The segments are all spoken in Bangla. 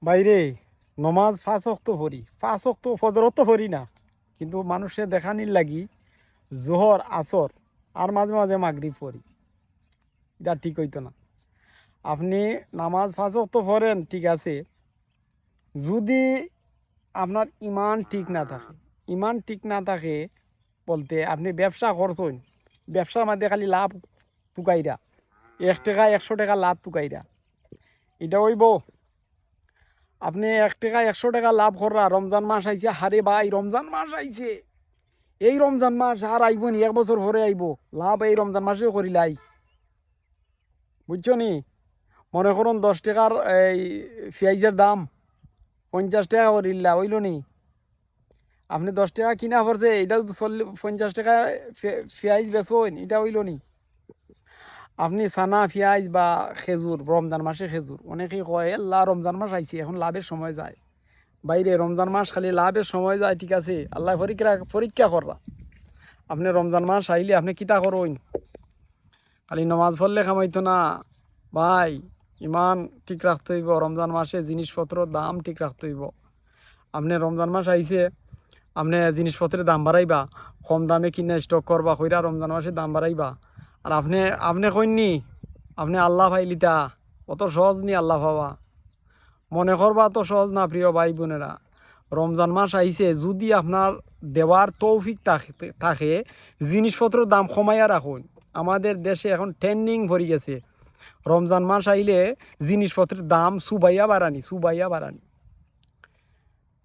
বাইরে নমাজ 5 ওয়াক্ত পড়ি, 5 ওয়াক্ত ফজরত তো পড়ি না, কিন্তু মানুষের দেখানির লাগি জোহর আসর আর মাঝে মাঝে মাগরিব পড়ি। এটা ঠিক হইতো না। আপনি নামাজ 5 ওয়াক্ত পড়েন ঠিক আছে, যদি আপনার ইমান ঠিক না থাকে, ইমান ঠিক না থাকে বলতে আপনি ব্যবসা করছেন, ব্যবসার মধ্যে খালি লাভ টুকাইরা, 1 টাকা 100 টাকা লাভ টুকাইরা, এটা হইব। আপনি 1 টাকা 100 টাকা লাভ করা, রমজান মাস আইছে, হারে ভাই রমজান মাস আইছে, এই রমজান মাস আর আইব নি, 1 বছর পরে আইব, লাভ এই রমজান মাসে করিলাই, বুঝছো নি? মনে করুন 10 টাকার এই পেঁয়াজের দাম 50 টাকা করিলা, হইল নি? আপনি 10 টাকা কিনা পড়ছে, এটা 50 টাকা পেঁয়াজ বেচোন, এটা হইল নি? আপনি সানা পেঁয়াজ বা খেজুর, রমজান মাসে খেজুর, অনেকেই কয় আল্লাহ রমজান মাস আইছে এখন লাভের সময় যায়। বাইরে রমজান মাস খালি লাভের সময় যায়, ঠিক আছে, আল্লাহ পরীক্ষা কররা। আপনি রমজান মাস আইলে আপনি কিতা করুন? খালি নমাজ পড়লে কামাইতো না ভাই, ইমান ঠিক রাখতে হইব। রমজান মাসে জিনিসপত্র দাম ঠিক রাখতে হইব। আপনি রমজান মাস আইছে, আপনি জিনিসপত্রের দাম বাড়াইবা, কম দামে কিনে স্টক করবা, কইরা রমজান মাসে দাম বাড়াইবা। আর আপনি আপনি কইনি আপনি আল্লাহ ভাইলিতা, অত সহজ নি আল্লাহ ভাবা, মনে করবা তো সহজ না প্রিয় ভাই বোনেরা। রমজান মাস আইছে, যদি আপনার দেওয়ার তৌফিক থাকে জিনিসপত্রের দাম কমাইয়া রাখুন। আমাদের দেশে এখন ট্রেন্ডিং ভরে গেছে, রমজান মাস আইলে জিনিসপত্রের দাম সুবাইয়া বাড়ানি।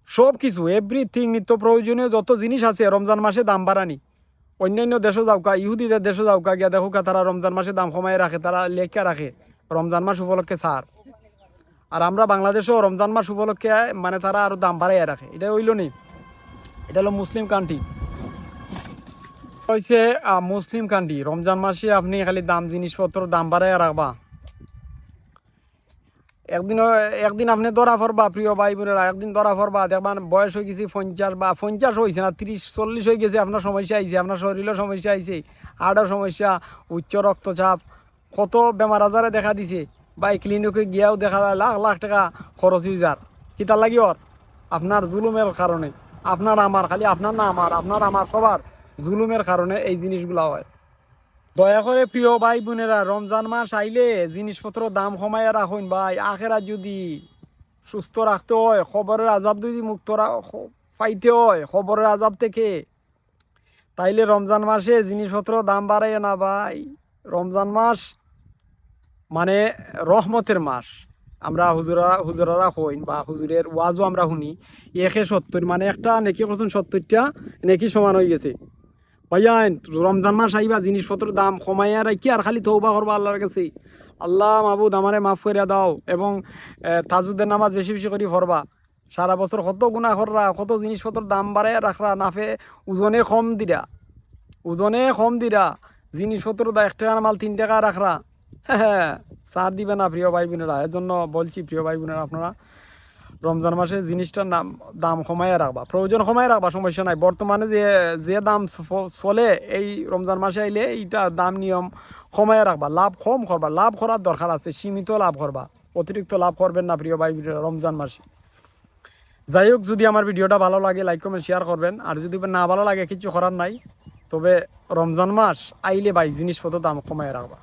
সব কিছু এভরিথিং, নিত্য প্রয়োজনীয় যত জিনিস আছে রমজান মাসে দাম বাড়ানি। অন্যান্য দেশও যাওকা, ইহুদিদের দেশও যাওকা, গিয়া দেখোকা তারা রমজান মাসে দাম কমাই রাখে, তারা লেখা রাখে রমজান মাস উপলক্ষে ছাড়। আর আমরা বাংলাদেশেও রমজান মাস উপলক্ষে মানে তারা আরো দাম বাড়াইয়া রাখে। এটা হইল নি? এটা হলো মুসলিম কান্ট্রি, হয়েছে মুসলিম কান্ট্রি। রমজান মাসে আপনি খালি দাম জিনিসপত্র দাম বাড়াইয়া রাখবা, একদিন আপনি ধরা পড়বা প্রিয় ভাই বোনেরা, একদিন ধরা পড়বা, দেখবেন বয়স হয়ে গেছে 50 বা 50 হয়েছে না, 30-40 হয়ে গেছে, আপনার সমস্যা আইছে, আপনার শরীরের সমস্যা আইছে, হার্টের সমস্যা, উচ্চ রক্তচাপ, কত বেমার আজারে দেখা দিছে। বা এই ক্লিনিকে গিয়াও দেখা যায় লাখ লাখ টাকা খরচ হয়ে যার। কিতা লাগি ওর? আপনার জুলুমের কারণে, আপনার আমার, খালি আপনার না আমার, আপনার আমার সবার জুলুমের কারণে এই জিনিসগুলো হয়। দয়া করে প্রিয় ভাই বোনেরা, রমজান মাস আইলে জিনিসপত্র দাম কমাইয়া রাখুন ভাই। আখেরা যদি সুস্থ রাখতে হয়, খবরের আজাব যদি মুক্ত পাইতে হয় খবরের আজাব থেকে, তাইলে রমজান মাসে জিনিসপত্র দাম বাড়াইয়া না ভাই। রমজান মাস মানে রহমতের মাস। আমরা হুজুরারা কইন বা হুজুরের ওয়াজও আমরা শুনি, 170 মানে একটা নেকি করছেন 70টা নেকি সমান হয়ে গেছে। ভাইয়ান রমজান মাস আইবা, জিনিসপত্র দাম কমাইয়া রাখি আর খালি তওবা করবা আল্লাহর কাছে, আল্লাহ মাহবুদ আমারে মাফ করিয়া দাও, এবং তাজুদের নামাজ বেশি বেশি করে পড়বা। সারা বছর কত গুনাহ কররা, কত জিনিসপত্র দাম বাড়াইয়া রাখরা, নাফে ওজনে কম দিরা, জিনিসপত্র 1 টাকার মাল 3 টাকা রাখরা, হ্যাঁ ছাড় দিবে না প্রিয় ভাই বোনেরা। এর জন্য বলছি প্রিয় ভাই বোনেরা, আপনারা রমজান মাসে জিনিসটার দাম কমাইয়া রাখবা, প্রয়োজন কমাই রাখবা, সমস্যা নাই। বর্তমানে যে দাম চলে এই রমজান মাসে আইলে এইটা দাম নিয়ম কমাইয়া রাখবা, লাভ কম করবা। লাভ করার দরকার আছে, সীমিত লাভ করবা, অতিরিক্ত লাভ করবেন না প্রিয় ভাই রমজান মাসে। যাই হোক, যদি আমার ভিডিওটা ভালো লাগে লাইক কমেন্ট শেয়ার করবেন, আর যদি না ভালো লাগে কিছু করার নাই। তবে রমজান মাস আইলে ভাই জিনিসপত্র দাম কমাইয়া রাখবা।